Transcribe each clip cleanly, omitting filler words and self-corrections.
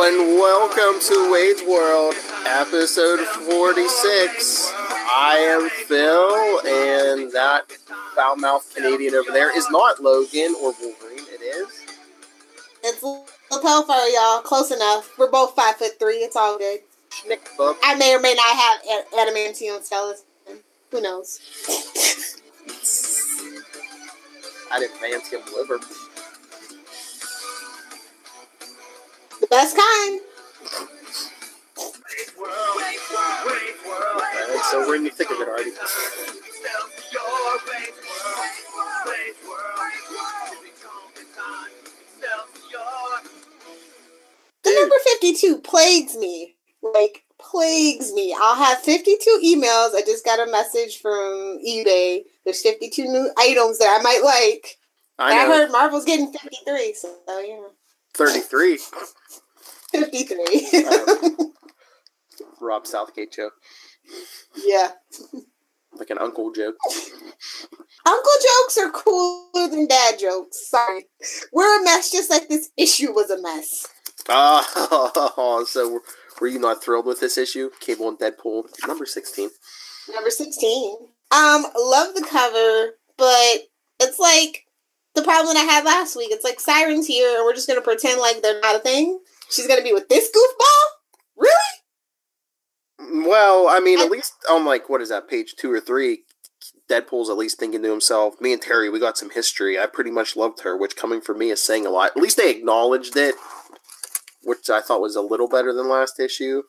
and welcome to Wade's World, episode 46. I am Phil, and that foul-mouthed Canadian over there is not Logan or Wolverine, it is... It's Hellfire, y'all. Close enough. We're both 5'3". It's all good. Schnickbook. I may or may not have adamantium skeleton. Who knows? Adamantium liver. The best kind. Alright, so we're in the thick of it already. The number 52 plagues me. Like, plagues me. I'll have 52 emails. I just got a message from eBay. There's 52 new items that I might like. I heard Marvel's getting 53, so yeah. 33. 53. Rob Southgate joke. Yeah. Like an uncle joke. Uncle jokes are cooler than dad jokes. Sorry. We're a mess just like this issue was a mess. So were you not thrilled with this issue? Cable and Deadpool, number 16. Number 16. Love the cover, but it's like the problem that I had last week. It's like Siren's here and we're just going to pretend like they're not a thing. She's going to be with this goofball? Really? Well, I mean, at least on, like, what is that, page 2 or 3, Deadpool's at least thinking to himself, me and Terry, we got some history. I pretty much loved her, which coming from me is saying a lot. At least they acknowledged it, which I thought was a little better than last issue.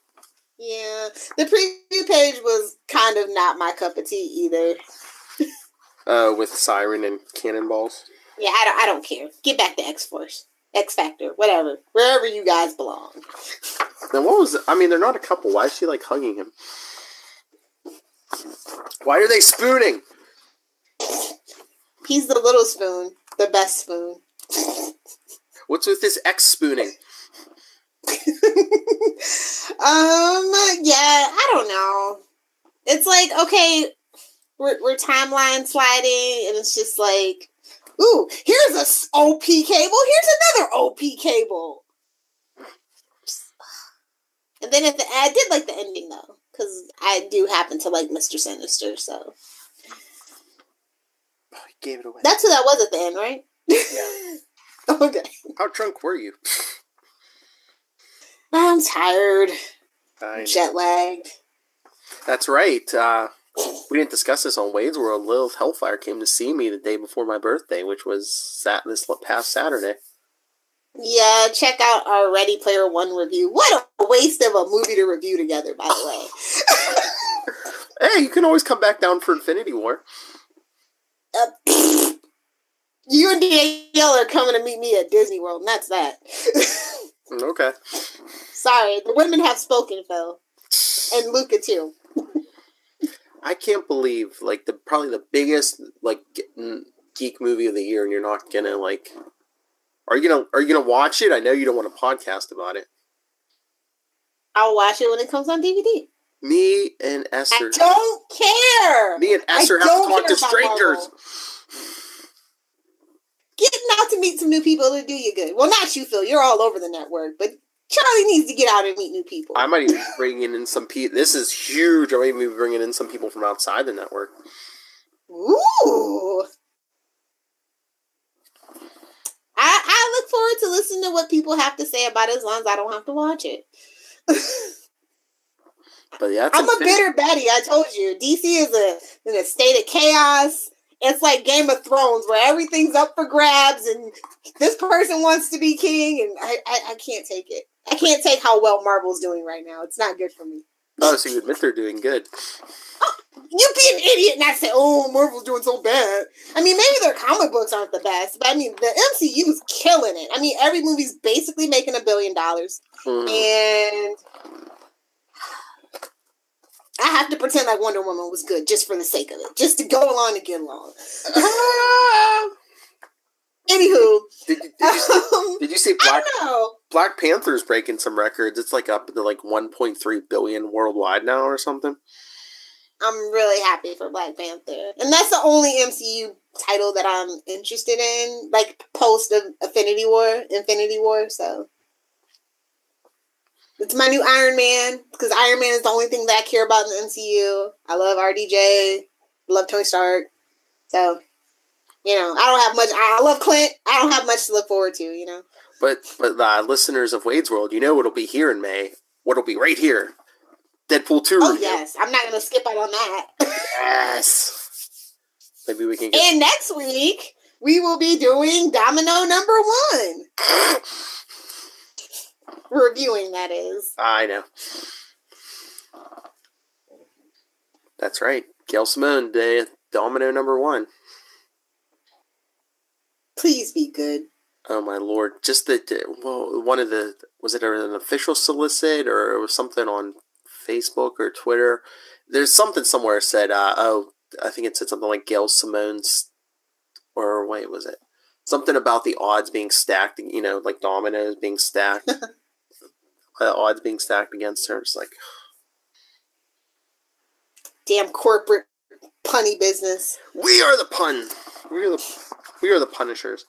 Yeah. The preview page was kind of not my cup of tea either. With Siren and cannonballs. Yeah, I don't care. Get back to X-Force. X-Factor, whatever. Wherever you guys belong. Then what was it? I mean, they're not a couple. Why is she, like, hugging him? Why are they spooning? He's the little spoon. The best spoon. What's with this X-spooning? Yeah, I don't know. It's like, okay, we're timeline sliding, and it's just like, ooh, here's a OP cable. Here's another OP cable. And then at the I did like the ending though, because I do happen to like Mr. Sinister. So he gave it away. That's who that was at the end, right? Yeah. Okay. How drunk were you? I'm tired. Jet lagged. That's right. We didn't discuss this on Wade's World. Lilith Hellfire came to see me the day before my birthday, which was this past Saturday. Yeah, check out our Ready Player One review. What a waste of a movie to review together, by the way. Hey, you can always come back down for Infinity War. You and Danielle are coming to meet me at Disney World, and that's that. Okay. Sorry, the women have spoken, Phil. And Luca, too. I can't believe, like, probably the biggest, like, geek movie of the year, and you're not gonna, like... Are you gonna watch it? I know you don't want to podcast about it. I'll watch it when it comes on DVD. Me and Esther... I don't care! Me and Esther have to talk to strangers! Getting out to meet some new people to do you good. Well, not you, Phil. You're all over the network, but Charlie needs to get out and meet new people. I might even be bringing in some people. This is huge. I might even be bringing in some people from outside the network. Ooh. I look forward to listening to what people have to say about it as long as I don't have to watch it. But yeah, I'm a bitter Betty. I told you. DC is in a state of chaos. It's like Game of Thrones where everything's up for grabs and this person wants to be king and I can't take it. I can't take how well Marvel's doing right now. It's not good for me. Oh, so you admit they're doing good. Oh, you be an idiot and not say, oh, Marvel's doing so bad. I mean, maybe their comic books aren't the best, but I mean, the MCU's killing it. I mean, every movie's basically making $1 billion. And I have to pretend like Wonder Woman was good just for the sake of it. Just to go along and get along. Anywho. Did you see Black Panther's breaking some records? It's like up to like 1.3 billion worldwide now or something. I'm really happy for Black Panther. And that's the only MCU title that I'm interested in, like post of Infinity War, so. It's my new Iron Man, because Iron Man is the only thing that I care about in the MCU. I love RDJ. I love Tony Stark. So, I don't have much. I love Clint. I don't have much to look forward to, But listeners of Wade's World, what'll be here in May. What'll be right here. Deadpool 2 Oh, review. yes. I'm not going to skip out on that. Yes. Maybe we can get... And next week, we will be doing Domino number 1. Reviewing, that is. I know. That's right. Gail Simone, Domino number 1. Please be good. Oh my lord! Just one of the, was it an official solicit or it was something on Facebook or Twitter? There's something somewhere said, I think it said something like Gail Simone's, or wait, was it something about the odds being stacked? Like dominoes being stacked, odds being stacked against her. It's like, damn corporate punny business. We are the pun. We are the punishers.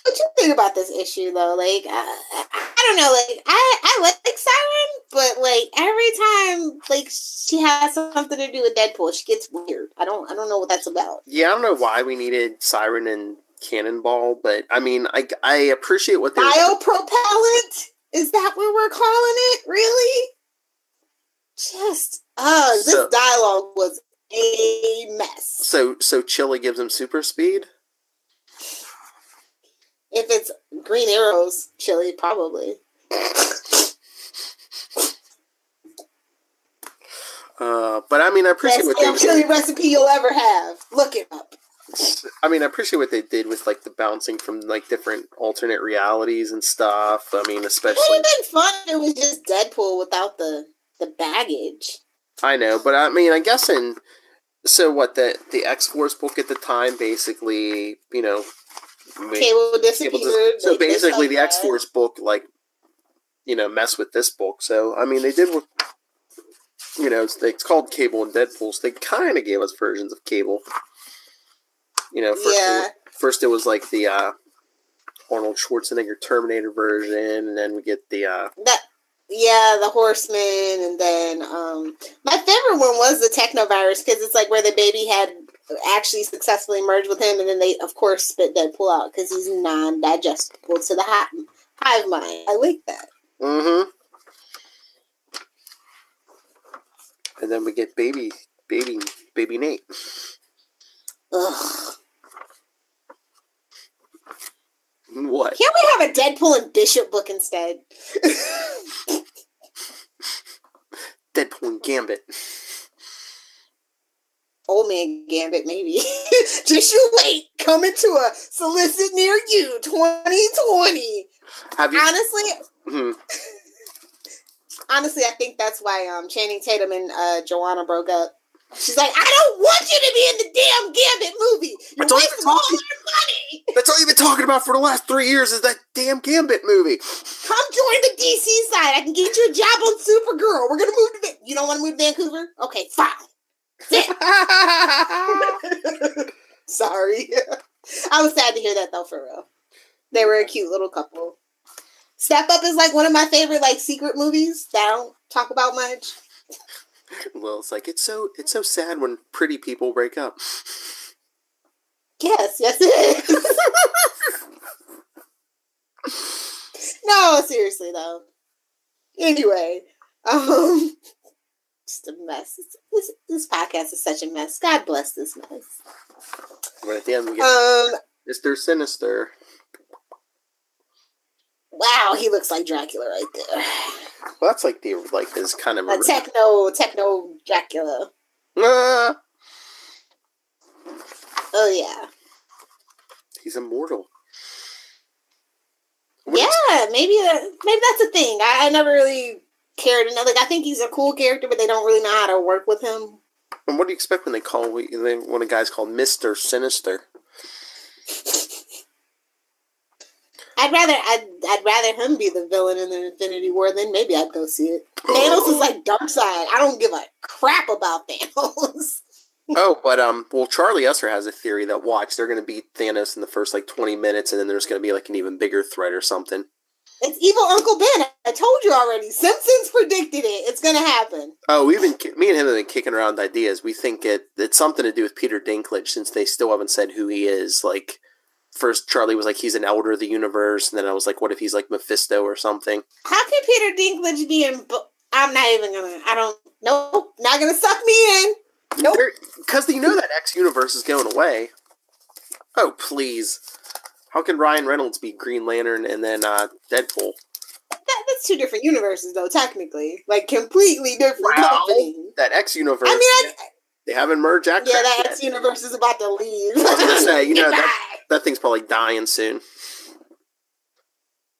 What you think about this issue, though? Like, I don't know. Like, I like Siren, but like every time, like she has something to do with Deadpool, she gets weird. I don't know what that's about. Yeah, I don't know why we needed Siren and Cannonball, but I mean, I appreciate what they're... Biopropellant? Is that what we're calling it? Really? Just this dialogue was a mess. So Chili gives him super speed? If it's Green Arrow's Chili, probably. But I mean, I appreciate what best chili recipe you'll ever have. Look it up. I mean, I appreciate what they did with like the bouncing from like different alternate realities and stuff. I mean, especially... It would have been fun if it was just Deadpool without the baggage. I know, but I mean, I guess so what, the X-Force book at the time basically, Cable disappeared. So basically the X-Force book, like, mess with this book. So, I mean, they did, it's called Cable and Deadpool, so they kind of gave us versions of Cable. First it was like the Arnold Schwarzenegger Terminator version, and then we get the Horseman, and then my favorite one was the Technovirus, because it's like where the baby had actually successfully merged with him, and then they of course spit Deadpool out because he's non-digestible to the hive mind. I like that. Mm-hmm. And then we get baby Nate. Ugh. What? Can't we have a Deadpool and Bishop book instead? Deadpool and Gambit. Old man Gambit, maybe. Just you wait. Coming to a solicit near you, 2020. Have you... Honestly, mm-hmm. Honestly, I think that's why Channing Tatum and Joanna broke up. She's like, I don't want you to be in the damn Gambit movie. You're wasting all your money. That's all you've been talking about for the last 3 years is that damn Gambit movie. Come join the DC side. I can get you a job on Supergirl. We're going to move to... You don't want to move to Vancouver? Okay, fine. Sorry. I was sad to hear that, though, for real. They were a cute little couple. Step Up is like one of my favorite like secret movies that I don't talk about much. Well, it's like it's so sad when pretty people break up. Yes, it is. No, seriously though. Anyway, just a mess. This podcast is such a mess. God bless this mess. But at the end, we get Mr. Sinister. Wow, he looks like Dracula right there. Well, that's like his kind of a techno Dracula. Oh yeah. He's immortal. Maybe that's a thing. I never really cared to know. Like, I think he's a cool character, but they don't really know how to work with him. And what do you expect when when a guy's called Mr. Sinister? I'd rather him be the villain in the Infinity War, then maybe I'd go see it. Thanos is like Darkseid. I don't give a crap about Thanos. Well, Charlie Usher has a theory that they're going to beat Thanos in the first 20 minutes, and then there's going to be an even bigger threat or something. It's evil Uncle Ben. I told you already. Simpsons predicted it. It's gonna happen. Oh, me and him have been kicking around ideas. We think it's something to do with Peter Dinklage, since they still haven't said who he is. Like, first Charlie was like, he's an elder of the universe, and then I was like, what if he's like Mephisto or something? How can Peter Dinklage be in? I'm not even gonna. I don't. Nope. Not gonna suck me in. Nope. Because you know that X universe is going away. Oh please! How can Ryan Reynolds be Green Lantern and then Deadpool? That's two different universes, though. Technically, like completely different companies. That X universe. I mean, they haven't merged. Yeah, that X universe is about to leave. I was gonna say, that thing's probably dying soon.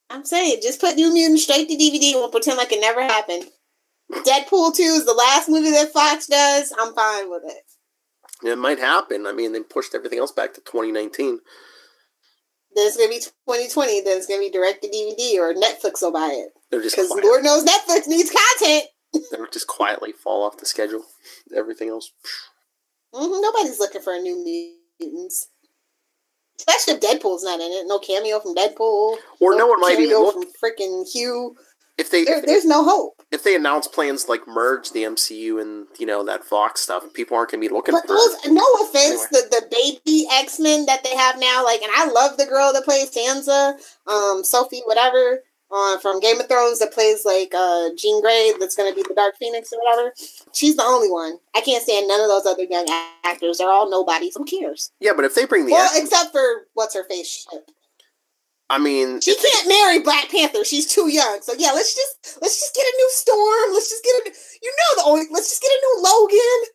I'm saying, just put New Mutants straight to DVD and we'll pretend like it never happened. Deadpool 2 is the last movie that Fox does. I'm fine with it. It might happen. I mean, they pushed everything else back to 2019. Then it's going to be 2020. Then it's going to be direct to DVD or Netflix will buy it. Because quiet. Lord knows Netflix needs content. They would just quietly fall off the schedule. Everything else. Nobody's looking for a New Mutants. Especially if Deadpool's not in it. No cameo from Deadpool. Or no one might even look. From freaking Hugh. There's no hope. If they announce plans like merge the MCU and that Fox stuff, people aren't going to be looking for. No offense, anyway. the baby XMen that they have now, like, and I love the girl that plays Sansa, Sophie, whatever, from Game of Thrones that plays like Jean Grey, that's going to be the Dark Phoenix or whatever. She's the only one. I can't stand none of those other young actors. They're all nobodies. Who cares? Yeah, but if they bring except for what's her face. I mean, she can't marry Black Panther. She's too young. So yeah, let's just get a new Storm. Let's just get let's just get a new Logan.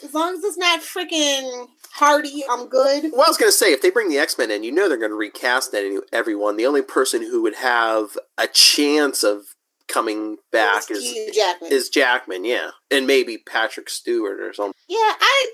As long as it's not freaking Hardy, I'm good. Well, I was gonna say, if they bring the X-Men in, they're gonna recast everyone. The only person who would have a chance of coming back is Jackman, yeah, and maybe Patrick Stewart or something. Yeah, I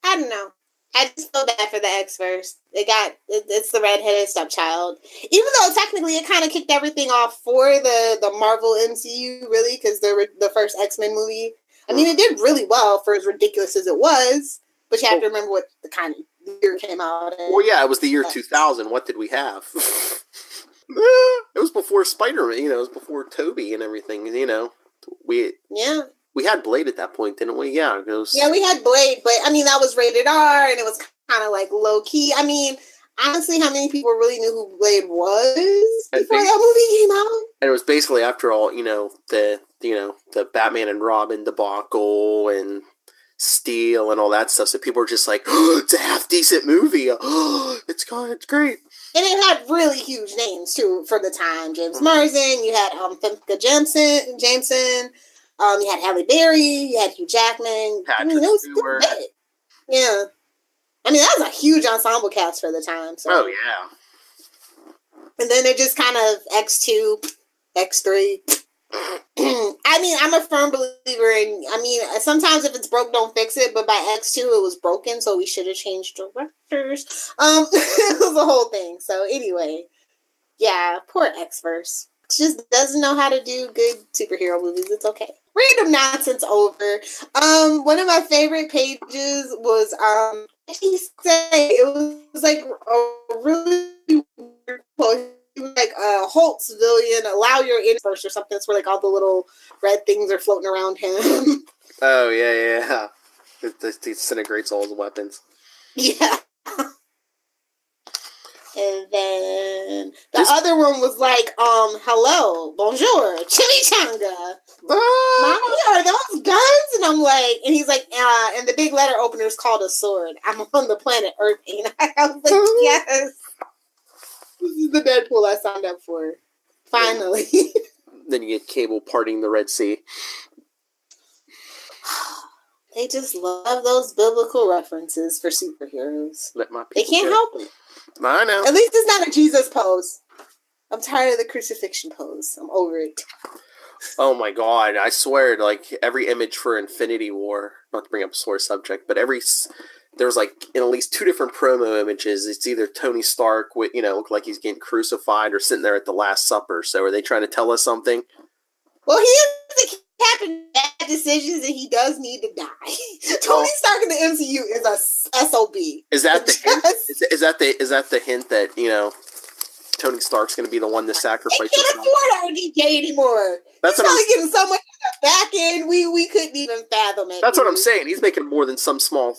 don't know. I just feel bad for the X-verse. It's the redheaded stepchild. Even though technically it kind of kicked everything off for the Marvel MCU, really, because the first X-Men movie. I mean, it did really well for as ridiculous as it was, but you have to remember what the kind of year it came out in. Well, yeah, it was the year 2000. What did we have? It was before Spider-Man, it was before Toby and everything, We had Blade at that point, didn't we? Yeah, we had Blade, but I mean, that was rated R, and it was kind of like low key. I mean, honestly, how many people really knew who Blade was before that movie came out? And it was basically, after all, the Batman and Robin debacle and Steel and all that stuff. So people were just like, oh, it's a half decent movie. Oh, it's great. And it had really huge names too for the time. James Marsden, you had Famke Jameson. You had Halle Berry, you had Hugh Jackman. Patrick Stewart. Yeah. I mean, that was a huge ensemble cast for the time. So. Oh, yeah. And then it just kind of X2, X3. I mean, I'm a firm believer in, sometimes if it's broke, don't fix it. But by X2, it was broken, so we should have changed directors. It was a whole thing. So anyway, yeah, poor X-verse. Just doesn't know how to do good superhero movies. It's okay. Random nonsense over. One of my favorite pages was he said it was like a really weird quote. He was like Holt civilian, allow your first or something. It's where like all the little red things are floating around him. Oh yeah. It disintegrates all the weapons. Yeah. And then the other one was like, hello, bonjour, chimichanga. Mommy, are those guns? And I'm like, and he's like, and the big letter opener is called a sword. I'm on the planet Earth. And I was like, yes. This is the Deadpool I signed up for. Finally. Then you get Cable parting the Red Sea. They just love those biblical references for superheroes. They can't help it. I know. At least it's not a Jesus pose. I'm tired of the crucifixion pose. I'm over it. Oh my god, I swear, like, every image for Infinity War, not to bring up a sore subject, but there's like, in at least 2 different promo images, it's either Tony Stark with, look like he's getting crucified, or sitting there at the Last Supper. So are they trying to tell us something? Well, he is the captain of bad decisions, and he does need to die. Tony Stark in the MCU is a SOB. Is that the hint? Is that the hint that Tony Stark's going to be the one to sacrifice. They can't afford RDJ anymore. He's probably getting so much back end we couldn't even fathom it. That's what I'm saying. He's making more than some small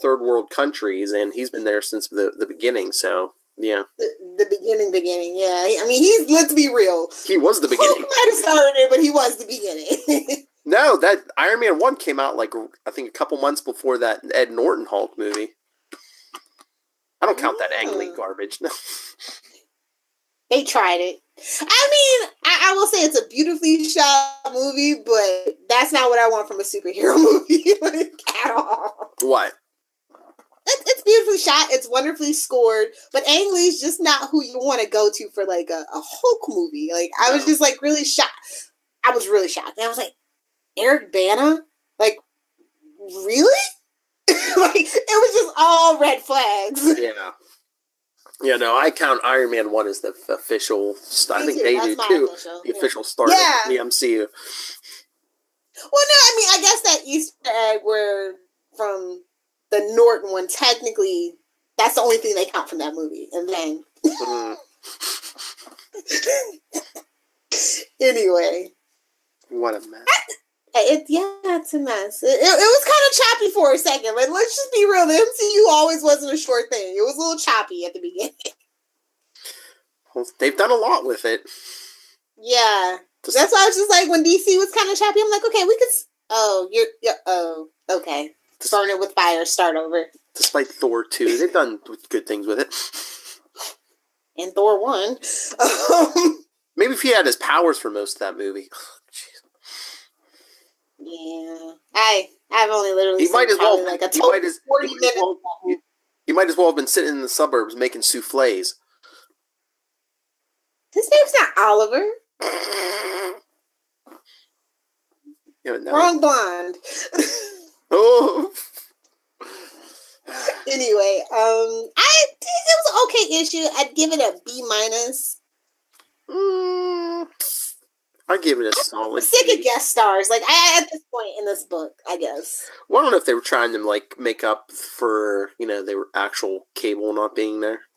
third world countries, and he's been there since the beginning. So yeah, the beginning. Yeah, I mean, let's be real. He was the beginning. He might have started it, but he was the beginning. No, that Iron Man 1 came out like I think a couple months before that Ed Norton Hulk movie. I don't count that Ang Lee garbage. They tried it. I mean, I will say it's a beautifully shot movie, but that's not what I want from a superhero movie at all. What? It's beautifully shot. It's wonderfully scored, but Ang Lee's just not who you want to go to for like a Hulk movie. Like I was just like really shocked. I was really shocked. And I was like, Eric Bana? Like, really? Like it was just all red flags. Yeah. Yeah, no, I count Iron Man 1 as the official start. I think they do too. The official start of the MCU. Well, no, I mean, I guess that Easter egg where from the Norton one, technically, that's the only thing they count from that movie. And then, anyway. What a mess. It's a mess. It was kind of choppy for a second. Like, let's just be real. The MCU always wasn't a short thing. It was a little choppy at the beginning. Well, they've done a lot with it. Yeah. That's why I was just like, when DC was kind of choppy, I'm like, okay, we could... okay. Burn it with fire, start over. Despite Thor 2, they've done good things with it. And Thor 1. Maybe if he had his powers for most of that movie. Yeah, I've only literally he might as well like a total 40 minutes. He might as well have been sitting in the suburbs making souffles. His name's not Oliver. Wrong blonde. Oh. Anyway, it was an okay issue. I'd give it a B-. I give it a solid. I'm sick of guest stars. Like at this point in this book, I guess. Well, I don't know if they were trying to like make up for they were actual Cable not being there,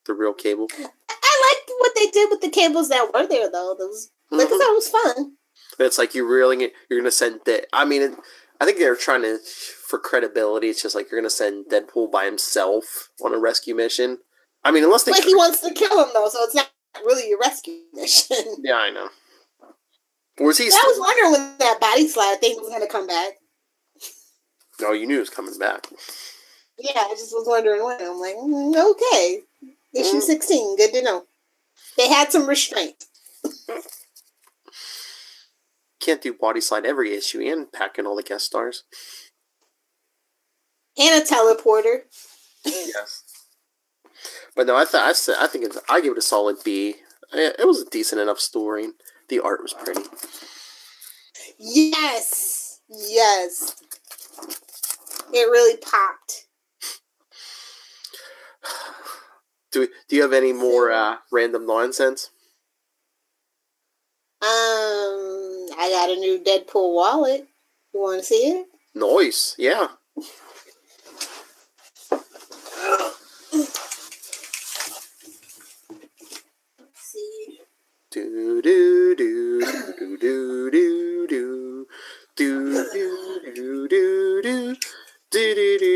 the real Cable. I liked what they did with the Cables that were there, though. Those like I thought it was fun. It's like you're gonna send that. I mean, I think they were trying to for credibility. It's just like you're gonna send Deadpool by himself on a rescue mission. I mean, unless they he wants to kill him though, so it's not really a rescue mission. Yeah, I know. Or is he? I was wondering when that body slide thing was going to come back. No, you knew it was coming back. Yeah, I just was wondering when. I'm like, okay. Issue 16, good to know. They had some restraint. Can't do body slide every issue and pack in all the guest stars. And a teleporter. Yes. But no, I think I give it a solid B. It was a decent enough story. The art was pretty. Yes. It really popped. Do you have any more random nonsense? I got a new Deadpool wallet. You want to see it? Nice. Yeah. Do do do do do do do do do do do do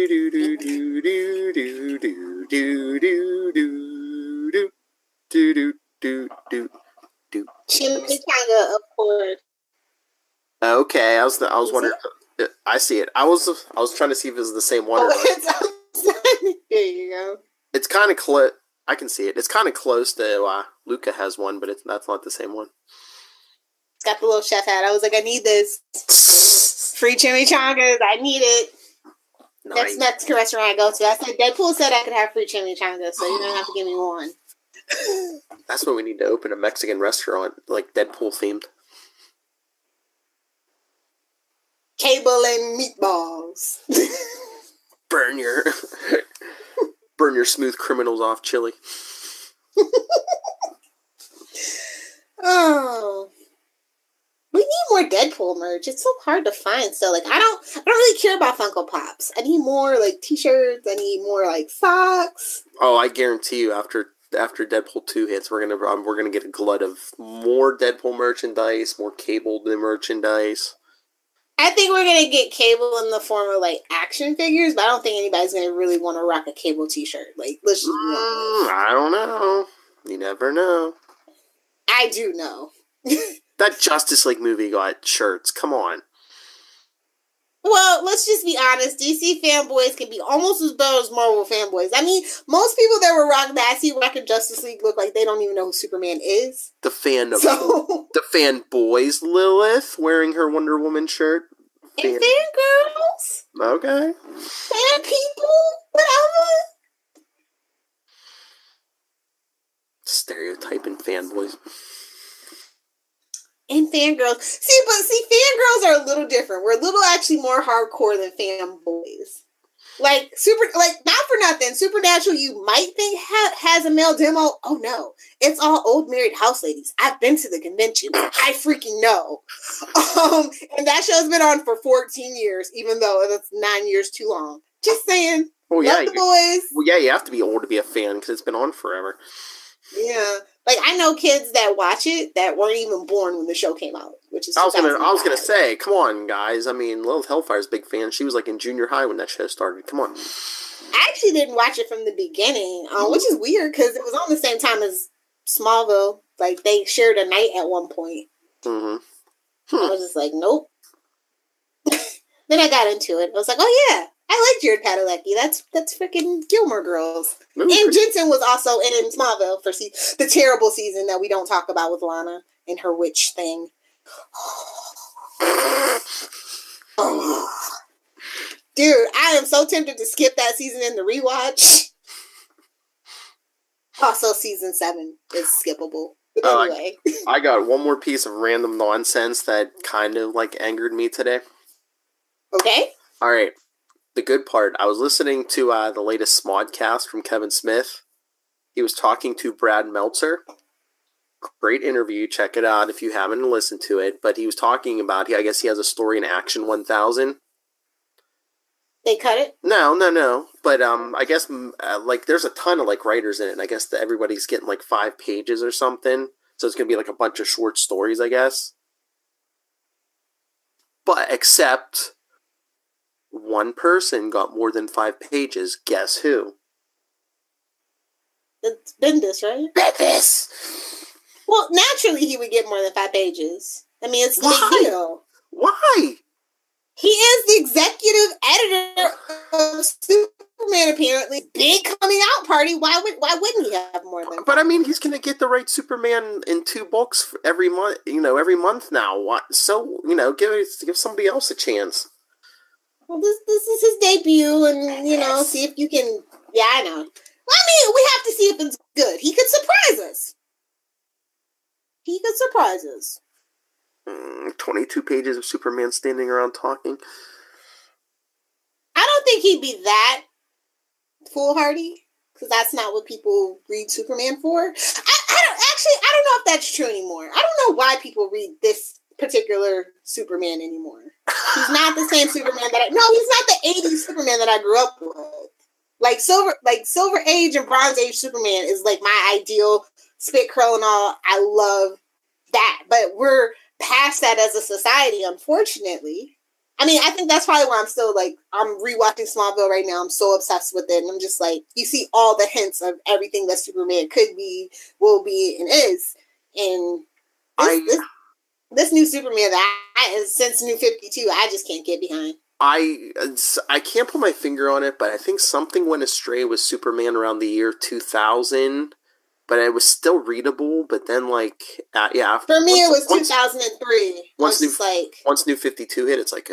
do do do do do. Chimichanga, of course. Okay, I was wondering. I see it. I was trying to see if it was the same one. There you go. It's kind of close. I can see it. It's kind of close to Luca has one, but that's not the same one. It's got the little chef hat. I was like, I need this. Free chimichangas. I need it. Nice. Next Mexican restaurant I go to. I said, Deadpool said I could have free chimichangas, so you don't have to give me one. That's what we need to open, a Mexican restaurant, like Deadpool themed. Cable and meatballs. Burn your smooth criminals off, chili. Oh, we need more Deadpool merch. It's so hard to find. So like, I don't really care about Funko Pops. I need more like T-shirts. I need more like socks. Oh, I guarantee you, after after Deadpool 2 hits, we're gonna get a glut of more Deadpool merchandise, more Cable merchandise. I think we're gonna get Cable in the form of like action figures, but I don't think anybody's gonna really want to rock a Cable T-shirt. Like, let's just be honest. I don't know. You never know. I do know. That Justice League movie got shirts. Come on. Well, let's just be honest. DC fanboys can be almost as bad as Marvel fanboys. I mean, most people that were rocking that I see rocking Justice League look like they don't even know who Superman is. The fanboys, Lilith, wearing her Wonder Woman shirt. And fangirls. Okay. Fan people. Whatever. Stereotyping fanboys. And fangirls. See, fangirls are a little different. We're a little actually more hardcore than fanboys. Like, not for nothing, Supernatural, you might think has a male demo. Oh, no. It's all old married house ladies. I've been to the convention. I freaking know. And that show's been on for 14 years, even though that's 9 years too long. Just saying. Well, love the boys. Well, yeah, you have to be old to be a fan because it's been on forever. Yeah. Like, I know kids that watch it that weren't even born when the show came out, which is I was gonna say, come on, guys. I mean, Lilith Hellfire's a big fan. She was like in junior high when that show started. Come on. I actually didn't watch it from the beginning, which is weird because it was on the same time as Smallville. Like, they shared a night at one point. I was just like, nope. Then I got into it. I was like, oh yeah, I like Jared Padalecki. That's freaking Gilmore Girls. And Jensen was also in Smallville for the terrible season that we don't talk about with Lana and her witch thing. Dude, I am so tempted to skip that season in the rewatch. Also, season 7 is skippable. But anyway. I got one more piece of random nonsense that kind of like angered me today. Okay. All right. The good part, I was listening to the latest Smodcast from Kevin Smith. He was talking to Brad Meltzer. Great interview. Check it out if you haven't listened to it. But he was talking about, I guess he has a story in Action 1000. They cut it? No. But I guess like there's a ton of like writers in it. And I guess everybody's getting like 5 pages or something. So it's going to be like a bunch of short stories, I guess. But except one person got more than 5 pages. Guess who? It's Bendis, right? Bendis! Well, naturally he would get more than 5 pages. I mean, it's the big deal. Why? He is the executive editor of Superman, apparently. Big coming out party. Why wouldn't he have more than 5? But I mean, he's going to get the right Superman in 2 books every month. Every month now. So give somebody else a chance. Well, this is his debut, and see if you can. Yeah, I know. Well, I mean, we have to see if it's good. He could surprise us. 22 pages of Superman standing around talking. I don't think he'd be that foolhardy, because that's not what people read Superman for. I don't know if that's true anymore. I don't know why people read this particular Superman anymore. He's not the same Superman he's not the 80s Superman that I grew up with. Like Silver Age and Bronze Age Superman is like my ideal, spit curl and all. I love that. But we're past that as a society, unfortunately. I mean, I think that's probably why I'm still like, I'm rewatching Smallville right now. I'm so obsessed with it. And I'm just like, you see all the hints of everything that Superman could be, will be, and is. And this new Superman that since New 52, I just can't get behind. I can't put my finger on it, but I think something went astray with Superman around the year 2000. But it was still readable. But then, for me, it was 2003. Once New 52 hit, it's like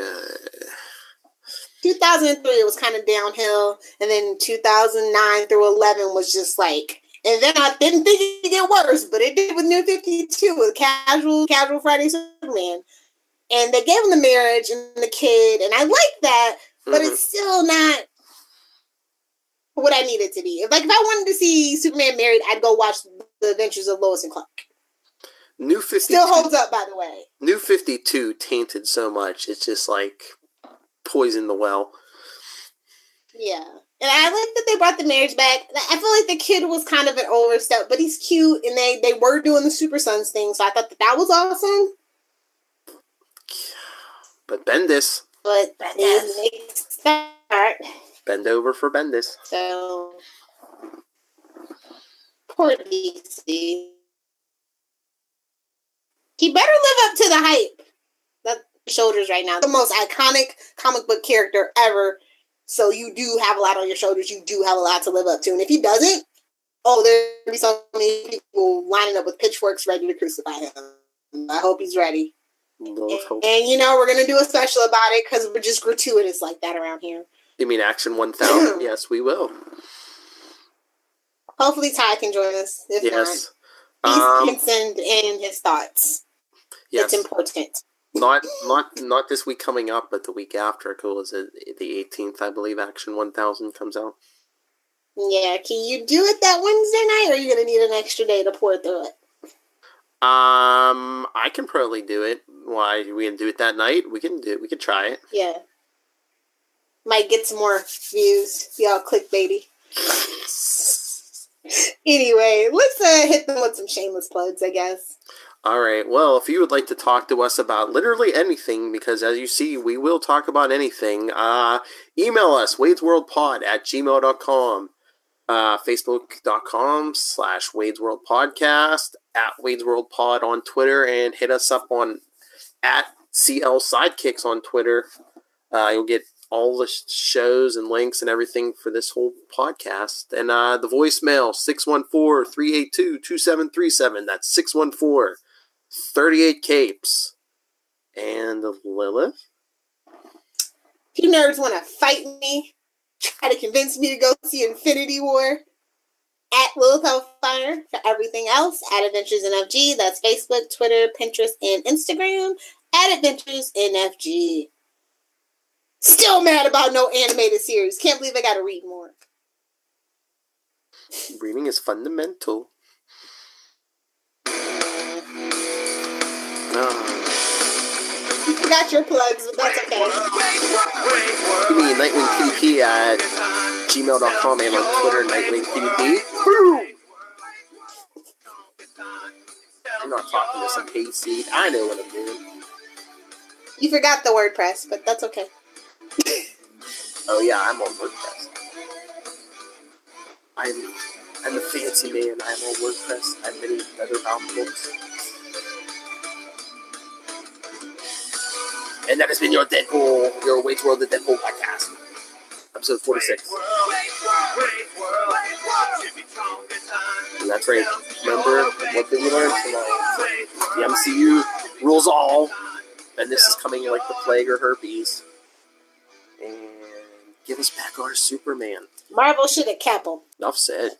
2003. It was kind of downhill, and then 2009 through 11 was just like. And then I didn't think it would get worse, but it did with New 52 with Casual Friday Superman. And they gave him the marriage and the kid, and I like that, but it's still not what I need it to be. If I wanted to see Superman married, I'd go watch The Adventures of Lois and Clark. New 52 still holds up, by the way. New 52 tainted so much, it's just like poison the well. Yeah. And I like that they brought the marriage back. I feel like the kid was kind of an overstep, but he's cute, and they were doing the Super Sons thing, so I thought that was awesome. But Bendis. But it makes that. Bend over for Bendis. So, poor DC. He better live up to the hype. That's shoulders right now. The most iconic comic book character ever. So you do have a lot on your shoulders. You do have a lot to live up to. And if he doesn't, there'll be so many people lining up with pitchforks ready to crucify him. I hope he's ready. And we're going to do a special about it because we're just gratuitous like that around here. You mean Action 1000? Yes, we will. Hopefully Ty can join us. If not, he can send in his thoughts. Yes. It's important. Not this week coming up, but the week after. Cool. Is it the 18th? I believe Action 1000 comes out. Yeah. Can you do it that Wednesday night, or are you gonna need an extra day to pour through it? I can probably do it. Why we can do it that night? We can do it. We can try it. Yeah. Might get some more views. Be all clickbaity. Anyway, let's hit them with some shameless plugs, I guess. All right. Well, if you would like to talk to us about literally anything, because as you see, we will talk about anything, email us, wadesworldpod@gmail.com, facebook.com/wadesworldpodcast, @wadesworldpod on Twitter, and hit us up on @CLSidekicks on Twitter. You'll get all the shows and links and everything for this whole podcast. And the voicemail, 614-382-2737. That's 614-38 Capes. And Lilith? If you nerds want to fight me, try to convince me to go see Infinity War, @Lilith Hellfire. For everything else, @AdventuresNFG. That's Facebook, Twitter, Pinterest, and Instagram. @AdventuresNFG. Still mad about no animated series. Can't believe I gotta read more. Reading is fundamental. You forgot your plugs, but that's okay. Give me NightwingPDP at gmail.com and on Twitter, NightwingPDP. I'm not talking to some hayseed. I know what I'm doing. You forgot the WordPress, but that's okay. Oh yeah, I'm on WordPress. I'm a fancy man. I'm on WordPress. I've many other books. And that has been your Deadpool, your Wade's World the Deadpool podcast. Episode 46. And that's right. Remember, what did we learn tonight? The MCU rules all. And this is coming like the plague or herpes. And give us back our Superman. Marvel should have kept him. Enough said.